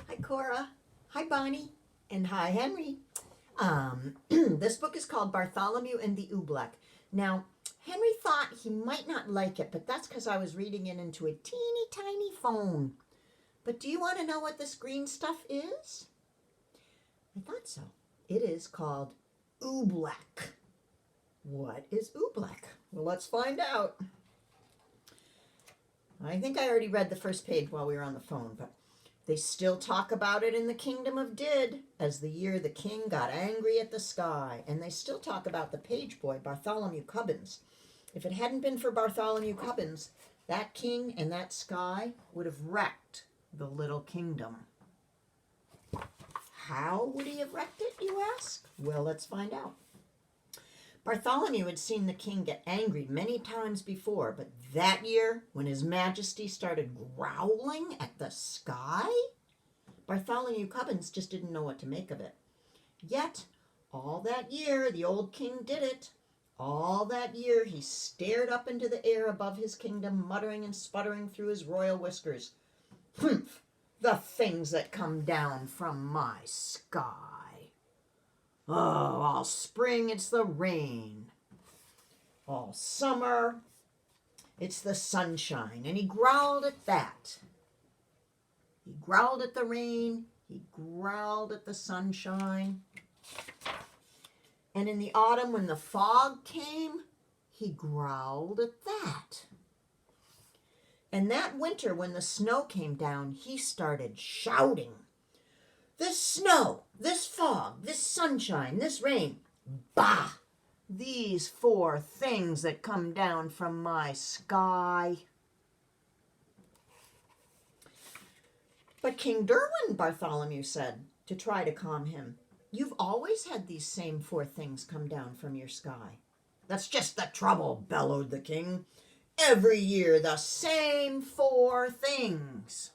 Hi, Cora. Hi, Bonnie. And hi, Henry. This book is called Bartholomew and the Oobleck. Now, Henry thought he might not like it, but that's because I was reading it into a teeny tiny phone. But do you want to know what this green stuff is? I thought so. It is called Oobleck. What is Oobleck? Well, let's find out. I think I already read the first page while we were on the phone, but they still talk about it in the kingdom of Did, as the year the king got angry at the sky. And they still talk about the page boy, Bartholomew Cubbins. If it hadn't been for Bartholomew Cubbins, that king and that sky would have wrecked the little kingdom. How would he have wrecked it, you ask? Well, let's find out. Bartholomew had seen the king get angry many times before, but that year, when his majesty started growling at the sky, Bartholomew Cubbins just didn't know what to make of it. Yet, all that year, the old king did it. All that year, he stared up into the air above his kingdom, muttering and sputtering through his royal whiskers. Humph! The things that come down from my sky. Oh, all spring it's the rain. All summer it's the sunshine. And he growled at that. He growled at the rain. He growled at the sunshine. And in the autumn when the fog came, he growled at that. And that winter when the snow came down, he started shouting. This snow, this fog, this sunshine, this rain, bah! These four things that come down from my sky. But King Derwin, Bartholomew said, to try to calm him, you've always had these same four things come down from your sky. That's just the trouble, bellowed the king. Every year the same four things.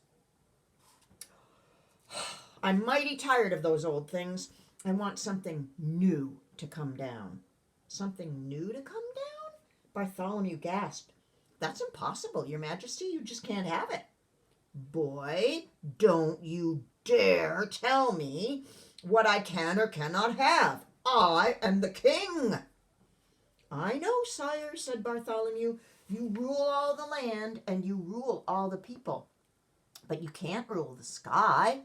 I'm mighty tired of those old things. I want something new to come down. Something new to come down? Bartholomew gasped. That's impossible, Your Majesty. You just can't have it. Boy, don't you dare tell me what I can or cannot have. I am the king. I know, sire, said Bartholomew. You rule all the land and you rule all the people. But you can't rule the sky.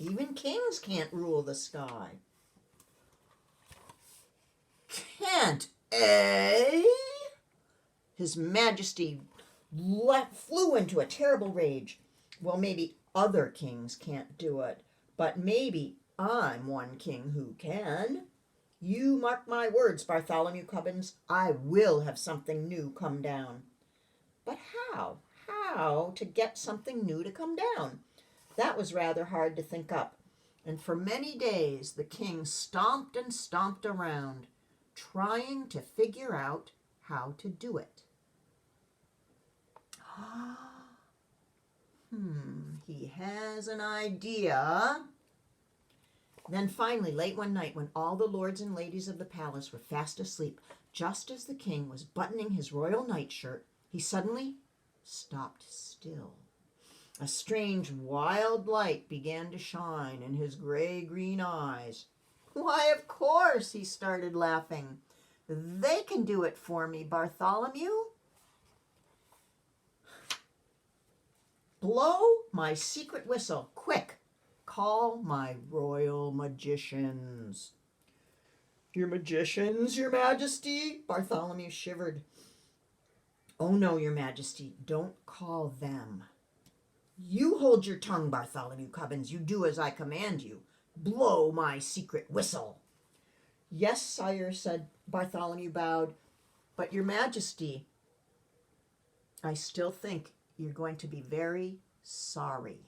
Even kings can't rule the sky. Can't, eh? His Majesty flew into a terrible rage. Well, maybe other kings can't do it, but maybe I'm one king who can. You mark my words, Bartholomew Cubbins, I will have something new come down. But how? How to get something new to come down? That was rather hard to think up, and for many days the king stomped and stomped around, trying to figure out how to do it. He has an idea. Then finally, late one night, when all the lords and ladies of the palace were fast asleep, just as the king was buttoning his royal nightshirt, he suddenly stopped still. A strange, wild light began to shine in his gray-green eyes. Why, of course, he started laughing. They can do it for me, Bartholomew. Blow my secret whistle, quick. Call my royal magicians. Your magicians, Your Majesty? Bartholomew shivered. Oh, no, Your Majesty, don't call them. You hold your tongue, Bartholomew Cubbins. You do as I command you. Blow my secret whistle. Yes, sire, said Bartholomew, bowed. But Your Majesty, I still think you're going to be very sorry.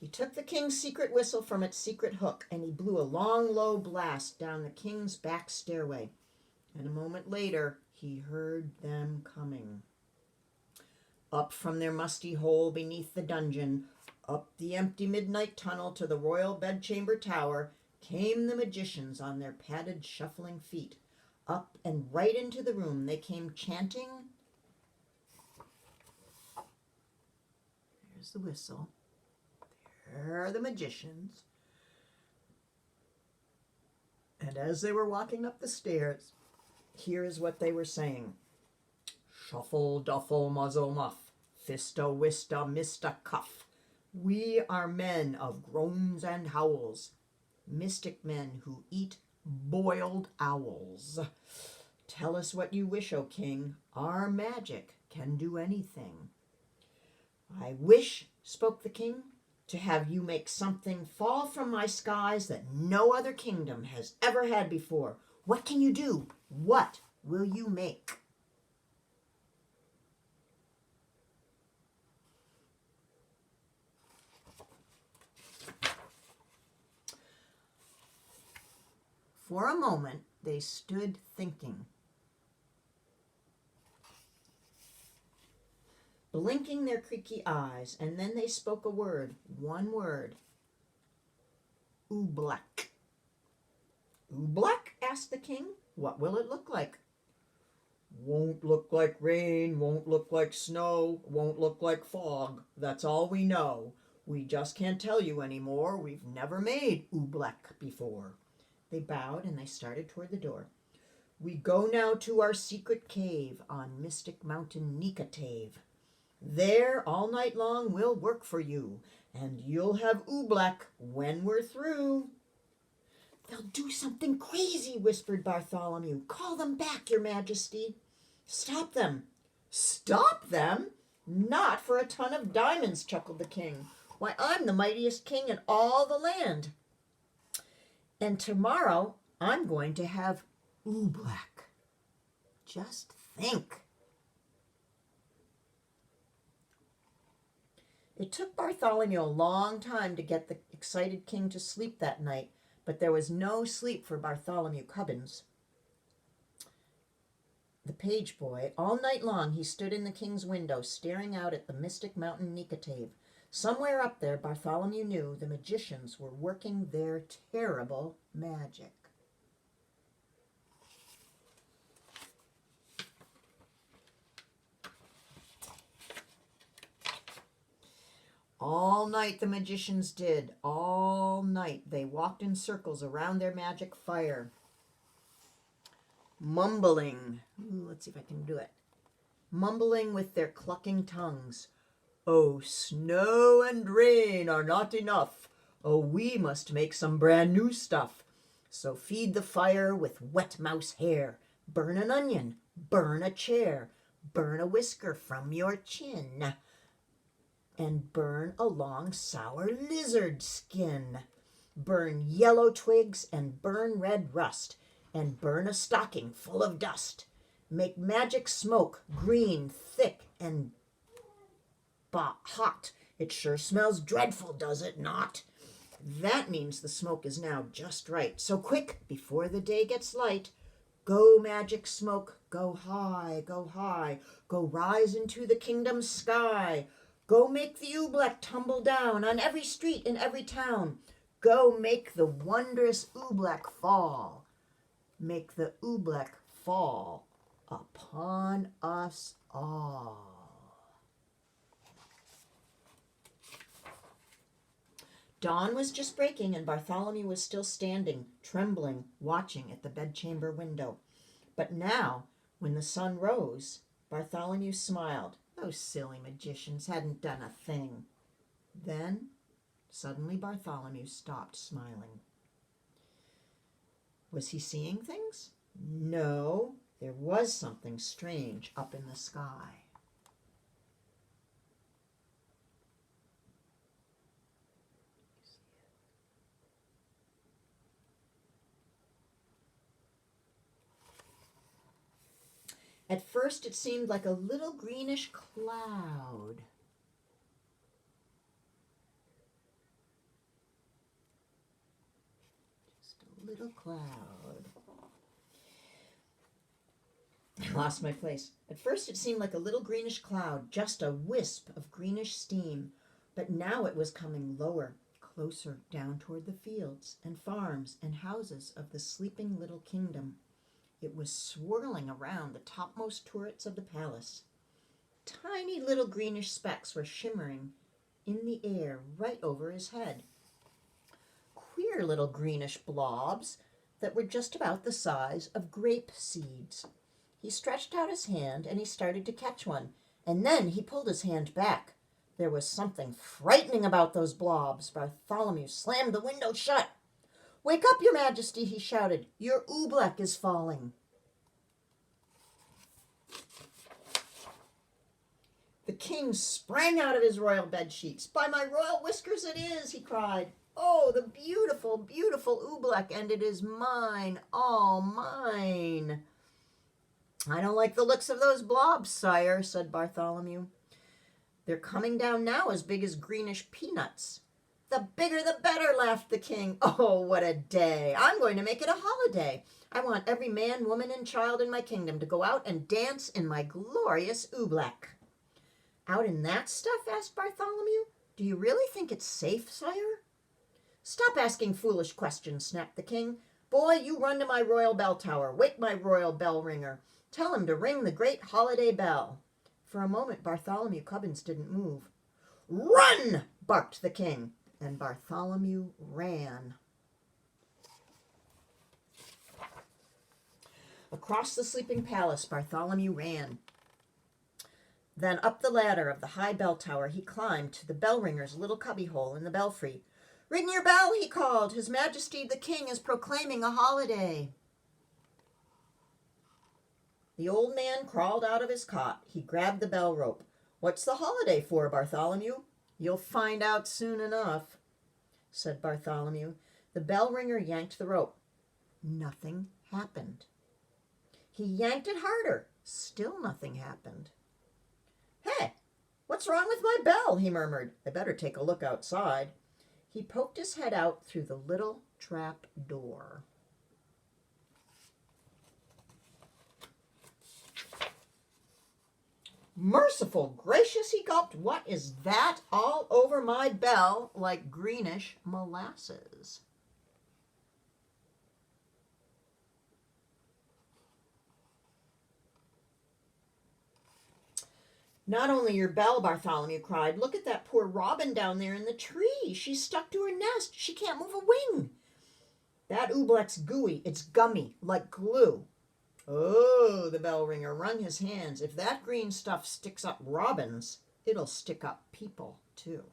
He took the king's secret whistle from its secret hook, and he blew a long, low blast down the king's back stairway. And a moment later, he heard them coming. Up from their musty hole beneath the dungeon, up the empty midnight tunnel to the royal bedchamber tower, came the magicians on their padded, shuffling feet. Up and right into the room they came, chanting There's the whistle. There are the magicians. And as they were walking up the stairs, here is what they were saying. Shuffle, duffle, muzzle, muff, fista, wista, mista, cuff. We are men of groans and howls, mystic men who eat boiled owls. Tell us what you wish, O king. Our magic can do anything. I wish, spoke the king, to have you make something fall from my skies that no other kingdom has ever had before. What can you do? What will you make? For a moment, they stood thinking, blinking their creaky eyes, and then they spoke a word, one word. Oobleck. Oobleck? Asked the king. What will it look like? Won't look like rain, won't look like snow, won't look like fog. That's all we know. We just can't tell you anymore. We've never made Oobleck before. They bowed and they started toward the door. We go now to our secret cave on Mystic Mountain Nicotave. There all night long we'll work for you, and you'll have Oobleck when we're through. They'll do something crazy, whispered Bartholomew. Call them back, your majesty. Stop them. Stop them? Not for a ton of diamonds, chuckled the king. Why, I'm the mightiest king in all the land. And tomorrow I'm going to have Oobleck. Just think. It took Bartholomew a long time to get the excited king to sleep that night, but there was no sleep for Bartholomew Cubbins. The page boy, all night long he stood in the king's window, staring out at the Mystic Mountain Nicotave. Somewhere up there, Bartholomew knew the magicians were working their terrible magic. All night the magicians did. All night they walked in circles around their magic fire, mumbling. Let's see if I can do it. Mumbling with their clucking tongues. Oh, snow and rain are not enough. Oh, we must make some brand new stuff. So feed the fire with wet mouse hair. Burn an onion, burn a chair, burn a whisker from your chin, and burn a long sour lizard skin. Burn yellow twigs and burn red rust, and burn a stocking full of dust. Make magic smoke, green, thick, and hot. It sure smells dreadful, does it not? That means the smoke is now just right. So quick, before the day gets light, go magic smoke, go high, go rise into the kingdom's sky. Go make the Oobleck tumble down on every street in every town. Go make the wondrous Oobleck fall. Make the Oobleck fall upon us all. Dawn was just breaking, and Bartholomew was still standing, trembling, watching at the bedchamber window. But now, when the sun rose, Bartholomew smiled. Those silly magicians hadn't done a thing. Then, suddenly Bartholomew stopped smiling. Was he seeing things? No, there was something strange up in the sky. At first it seemed like a little greenish cloud. Just a little cloud. I lost my place. At first it seemed like a little greenish cloud, just a wisp of greenish steam. But now it was coming lower, closer down toward the fields and farms and houses of the sleeping little kingdom. It was swirling around the topmost turrets of the palace. Tiny little greenish specks were shimmering in the air right over his head. Queer little greenish blobs that were just about the size of grape seeds. He stretched out his hand and he started to catch one, and then he pulled his hand back. There was something frightening about those blobs. Bartholomew slammed the window shut. "Wake up, Your Majesty," he shouted. "Your Oobleck is falling." The king sprang out of his royal bed sheets. "By my royal whiskers it is," he cried. "Oh, the beautiful, beautiful Oobleck, and it is mine, all mine." "I don't like the looks of those blobs, sire," said Bartholomew. "They're coming down now as big as greenish peanuts." "The bigger the better," laughed the king. "Oh, what a day. I'm going to make it a holiday. I want every man, woman, and child in my kingdom to go out and dance in my glorious Oobleck." "Out in that stuff?" asked Bartholomew. "Do you really think it's safe, sire?" "Stop asking foolish questions," snapped the king. "Boy, you run to my royal bell tower. Wake my royal bell ringer. Tell him to ring the great holiday bell." For a moment, Bartholomew Cubbins didn't move. "Run!" barked the king, and Bartholomew ran. Across the sleeping palace, Bartholomew ran. Then up the ladder of the high bell tower he climbed to the bell ringer's little cubbyhole in the belfry. "Ring your bell," he called. "His Majesty the King is proclaiming a holiday." The old man crawled out of his cot. He grabbed the bell rope. "What's the holiday for, Bartholomew?" "You'll find out soon enough," said Bartholomew. The bell ringer yanked the rope. Nothing happened. He yanked it harder. Still nothing happened. "Hey, what's wrong with my bell?" he murmured. "I better take a look outside." He poked his head out through the little trap door. "Merciful gracious," he gulped. "What is that all over my bell like greenish molasses?" "Not only your bell," Bartholomew cried. "Look at that poor robin down there in the tree. She's stuck to her nest. She can't move a wing." "That Oobleck's gooey. It's gummy, like glue." "Oh," the bell ringer wrung his hands. "If that green stuff sticks up robins, it'll stick up people, too."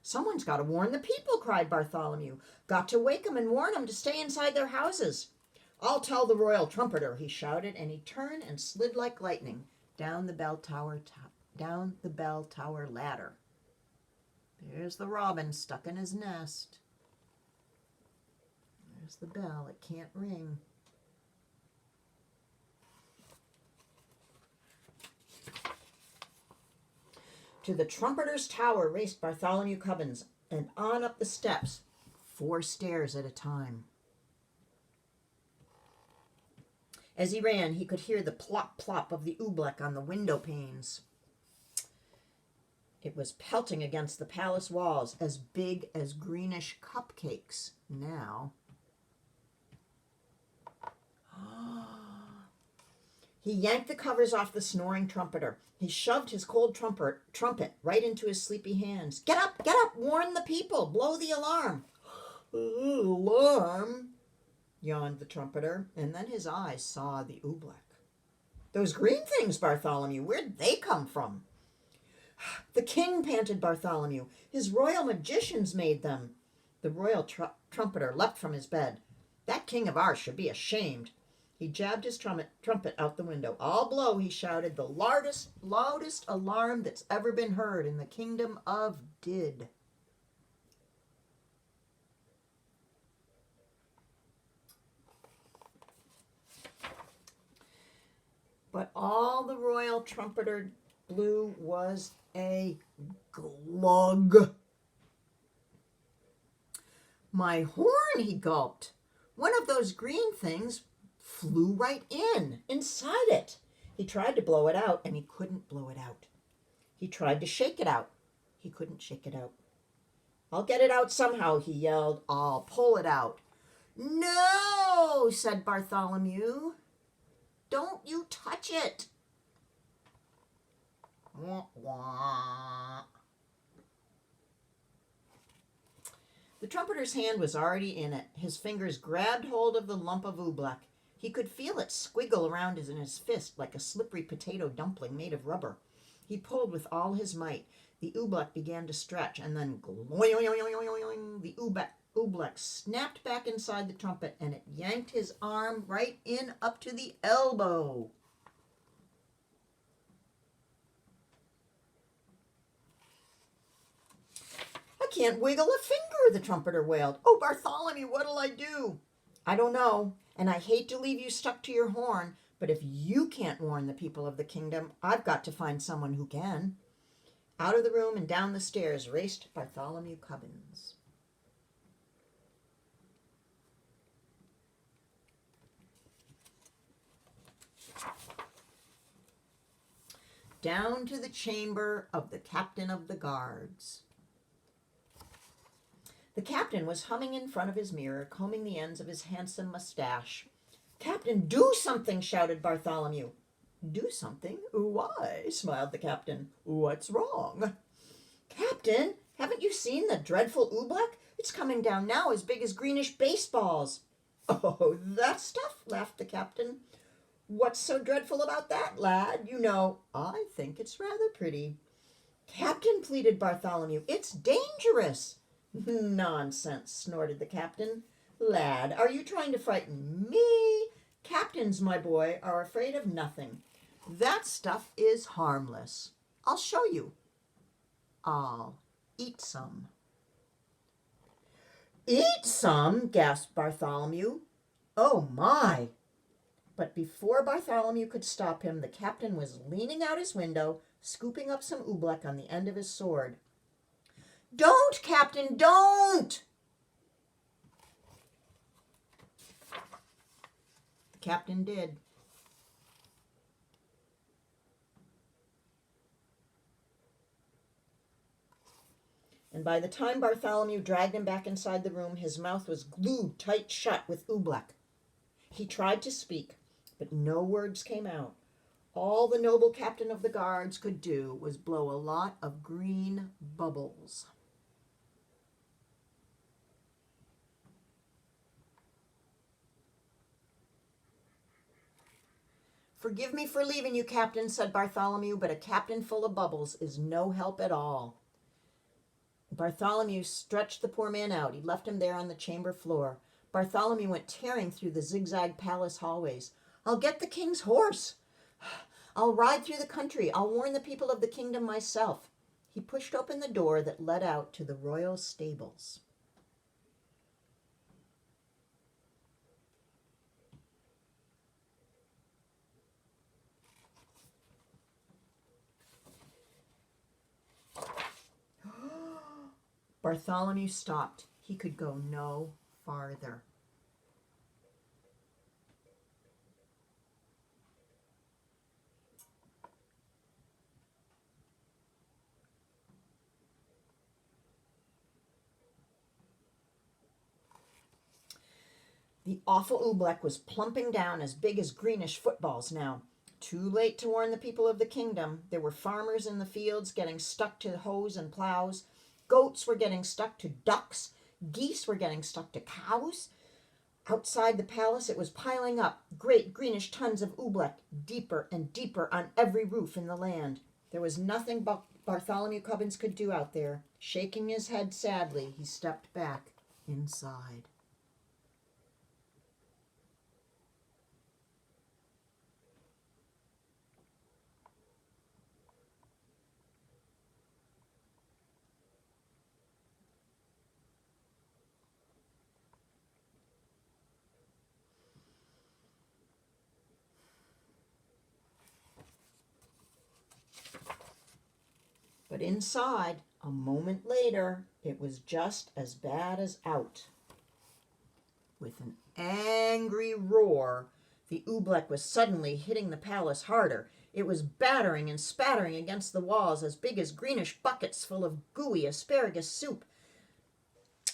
"Someone's got to warn the people," cried Bartholomew. "Got to wake 'em and warn 'em to stay inside their houses." "I'll tell the royal trumpeter," he shouted, and he turned and slid like lightning down the bell tower ladder. There's the robin stuck in his nest. There's the bell. It can't ring. To the trumpeter's tower raced Bartholomew Cubbins, and on up the steps, 4 stairs at a time. As he ran, he could hear the plop plop of the Oobleck on the window panes. It was pelting against the palace walls, as big as greenish cupcakes now. He yanked the covers off the snoring trumpeter. He shoved his cold trumpet right into his sleepy hands. Get up, warn the people, blow the alarm." "Alarm?" yawned the trumpeter, and then his eyes saw the Oobleck. "Those green things, Bartholomew, where'd they come from?" "The king," panted Bartholomew. "His royal magicians made them." The royal trumpeter leapt from his bed. "That king of ours should be ashamed." He jabbed his trumpet out the window. "I'll blow," he shouted, "the loudest alarm that's ever been heard in the kingdom of Did." But all the royal trumpeter blew was a glug. "My horn," he gulped. "One of those green things flew right inside it." He tried to blow it out, and he couldn't blow it out. He tried to shake it out. He couldn't shake it out. "I'll get it out somehow," he yelled. "I'll pull it out." "No," said Bartholomew. "Don't you touch it." Wah, wah. The trumpeter's hand was already in it. His fingers grabbed hold of the lump of oobleck. He could feel it squiggle around in his fist like a slippery potato dumpling made of rubber. He pulled with all his might. The oobleck began to stretch, and then gloing, the oobleck snapped back inside the trumpet, and it yanked his arm right in up to the elbow. I can't wiggle a finger, the trumpeter wailed. Oh, Bartholomew, what'll I do? I don't know, and I hate to leave you stuck to your horn, but if you can't warn the people of the kingdom, I've got to find someone who can. Out of the room and down the stairs raced Bartholomew Cubbins. Down to the chamber of the captain of the guards. The captain was humming in front of his mirror, combing the ends of his handsome mustache. Captain, do something, shouted Bartholomew. Do something? Why? Smiled the captain. What's wrong? Captain, haven't you seen the dreadful oobleck? It's coming down now as big as greenish baseballs. Oh, that stuff, laughed the captain. What's so dreadful about that, lad? You know, I think it's rather pretty. Captain, pleaded Bartholomew, it's dangerous. Nonsense, snorted the captain. Lad, are you trying to frighten me? Captains, my boy, are afraid of nothing. That stuff is harmless. I'll show you. I'll eat some. Eat some? Gasped Bartholomew. Oh, my! But before Bartholomew could stop him, the captain was leaning out his window, scooping up some oobleck on the end of his sword. Don't, Captain, don't! The captain did. And by the time Bartholomew dragged him back inside the room, his mouth was glued tight shut with oobleck. He tried to speak, but no words came out. All the noble captain of the guards could do was blow a lot of green bubbles. Forgive me for leaving you, Captain, said Bartholomew, but a captain full of bubbles is no help at all. Bartholomew stretched the poor man out. He left him there on the chamber floor. Bartholomew went tearing through the zigzag palace hallways. I'll get the king's horse. I'll ride through the country. I'll warn the people of the kingdom myself. He pushed open the door that led out to the royal stables. Bartholomew stopped. He could go no farther. The awful oobleck was plumping down as big as greenish footballs now. Too late to warn the people of the kingdom. There were farmers in the fields getting stuck to hoes and plows. Goats were getting stuck to ducks. Geese were getting stuck to cows. Outside the palace, it was piling up, great greenish tons of oobleck, deeper and deeper on every roof in the land. There was nothing Bartholomew Cubbins could do out there. Shaking his head sadly, he stepped back inside. But inside, a moment later, it was just as bad as out. With an angry roar, the oobleck was suddenly hitting the palace harder. It was battering and spattering against the walls as big as greenish buckets full of gooey asparagus soup.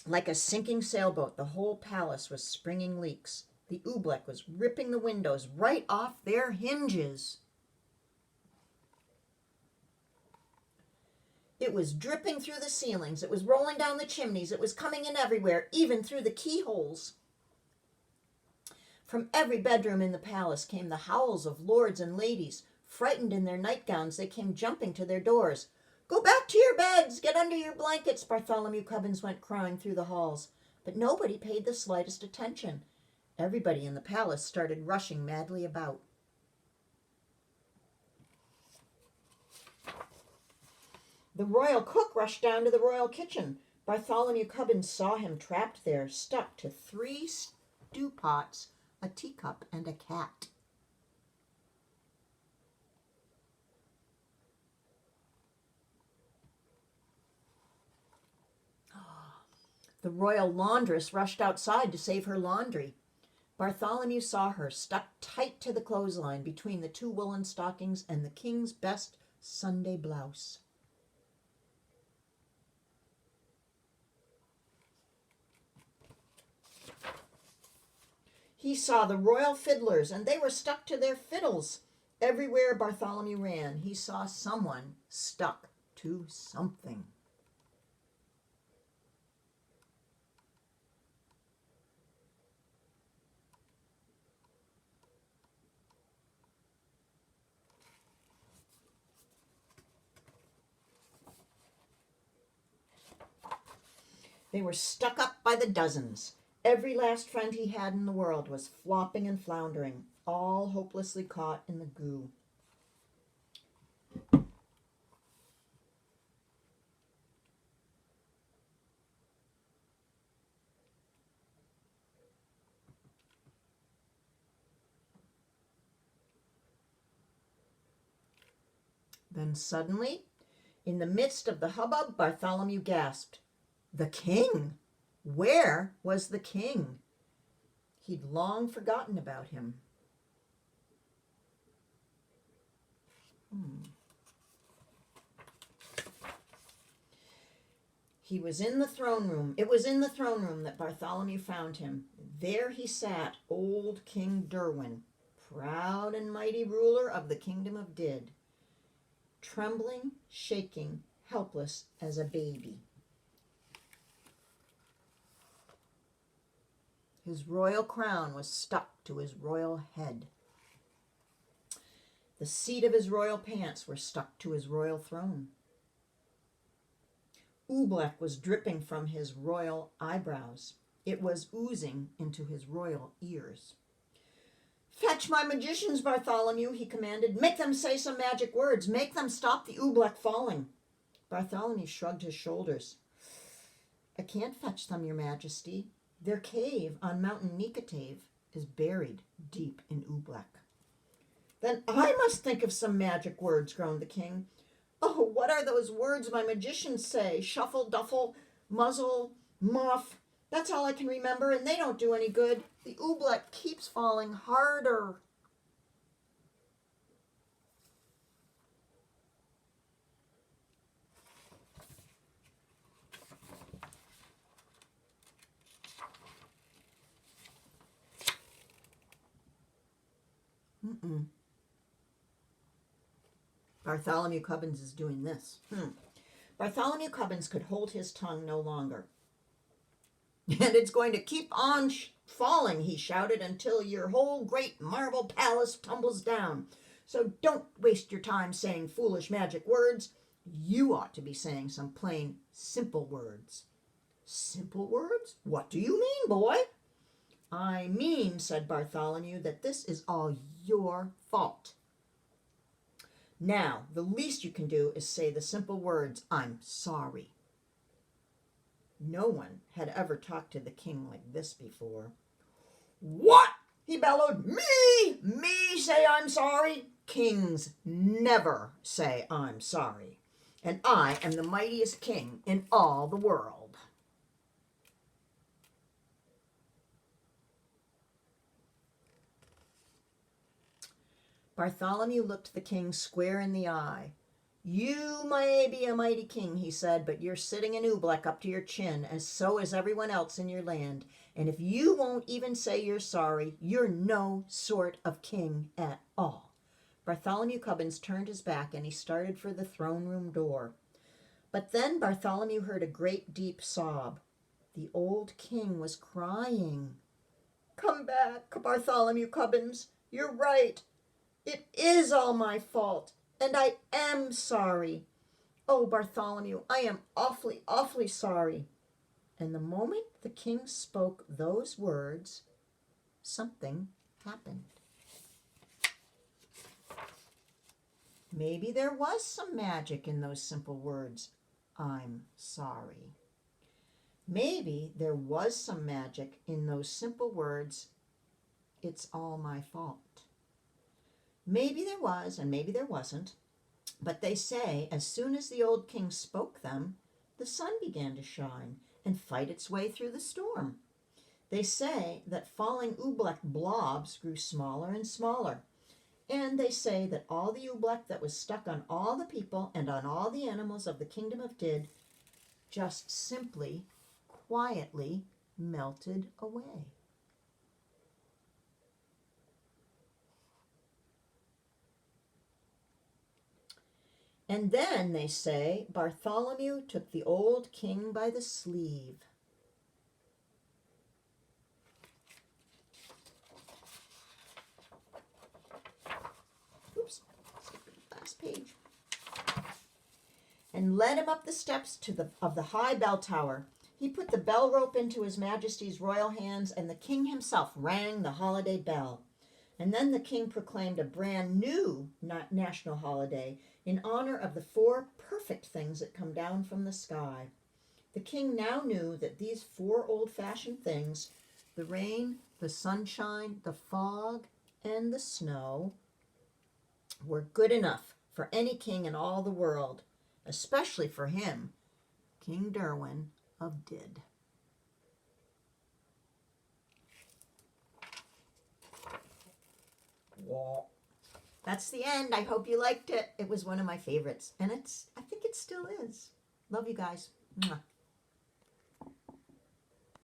Like a sinking sailboat, the whole palace was springing leaks. The oobleck was ripping the windows right off their hinges. It was dripping through the ceilings. It was rolling down the chimneys. It was coming in everywhere, even through the keyholes. From every bedroom in the palace came the howls of lords and ladies. Frightened in their nightgowns, they came jumping to their doors. "Go back to your beds! Get under your blankets!" Bartholomew Cubbins went crying through the halls. But nobody paid the slightest attention. Everybody in the palace started rushing madly about. The royal cook rushed down to the royal kitchen. Bartholomew Cubbins saw him trapped there, stuck to 3 stew pots, a teacup, and a cat. The royal laundress rushed outside to save her laundry. Bartholomew saw her stuck tight to the clothesline between the 2 woolen stockings and the king's best Sunday blouse. He saw the royal fiddlers, and they were stuck to their fiddles. Everywhere Bartholomew ran, he saw someone stuck to something. They were stuck up by the dozens. Every last friend he had in the world was flopping and floundering, all hopelessly caught in the goo. Then suddenly, in the midst of the hubbub, Bartholomew gasped, "The king! Where was the king?" He'd long forgotten about him. He was in the throne room. It was in the throne room that Bartholomew found him. There he sat, old King Derwin, proud and mighty ruler of the kingdom of Did, trembling, shaking, helpless as a baby. His royal crown was stuck to his royal head. The seat of his royal pants were stuck to his royal throne. Oobleck was dripping from his royal eyebrows. It was oozing into his royal ears. "Fetch my magicians, Bartholomew," he commanded. "Make them say some magic words. Make them stop the Oobleck falling." Bartholomew shrugged his shoulders. "I can't fetch them, your majesty. Their cave on Mountain Nikatave is buried deep in Oobleck." "Then I must think of some magic words," groaned the king. "Oh, what are those words my magicians say? Shuffle, duffle, muzzle, muff. That's all I can remember, and they don't do any good. The Oobleck keeps falling harder." Bartholomew Cubbins is doing this. Bartholomew Cubbins could hold his tongue no longer. "And it's going to keep on falling," he shouted, "until your whole great marble palace tumbles down. So don't waste your time saying foolish magic words. You ought to be saying some plain, simple words." "Simple words? What do you mean, boy?" "I mean," said Bartholomew, "that this is all your fault. Now, the least you can do is say the simple words, 'I'm sorry.'" No one had ever talked to the king like this before. "What?" he bellowed. Me say I'm sorry? Kings never say I'm sorry. And I am the mightiest king in all the world." Bartholomew looked the king square in the eye. "You may be a mighty king," he said, "but you're sitting in Oobleck up to your chin, and so is everyone else in your land. And if you won't even say you're sorry, you're no sort of king at all." Bartholomew Cubbins turned his back and he started for the throne room door. But then Bartholomew heard a great deep sob. The old king was crying. "Come back, Bartholomew Cubbins. You're right. It is all my fault, and I am sorry. Oh, Bartholomew, I am awfully, awfully sorry." And the moment the king spoke those words, something happened. Maybe there was some magic in those simple words, "I'm sorry." Maybe there was some magic in those simple words, "It's all my fault." Maybe there was, and maybe there wasn't. But they say as soon as the old king spoke them, the sun began to shine and fight its way through the storm. They say that falling Oobleck blobs grew smaller and smaller. And they say that all the Oobleck that was stuck on all the people and on all the animals of the kingdom of Did just simply, quietly melted away. And then, they say, Bartholomew took the old king by the sleeve. Oops, last page. And led him up the steps of the high bell tower. He put the bell rope into His Majesty's royal hands, and the king himself rang the holiday bell. And then the king proclaimed a brand new national holiday in honor of the 4 perfect things that come down from the sky. The king now knew that these 4 old-fashioned things, the rain, the sunshine, the fog, and the snow, were good enough for any king in all the world, especially for him, King Derwin of Did. That's the end. I hope you liked it. It was one of my favorites, and I think it still is. Love you guys. Mwah.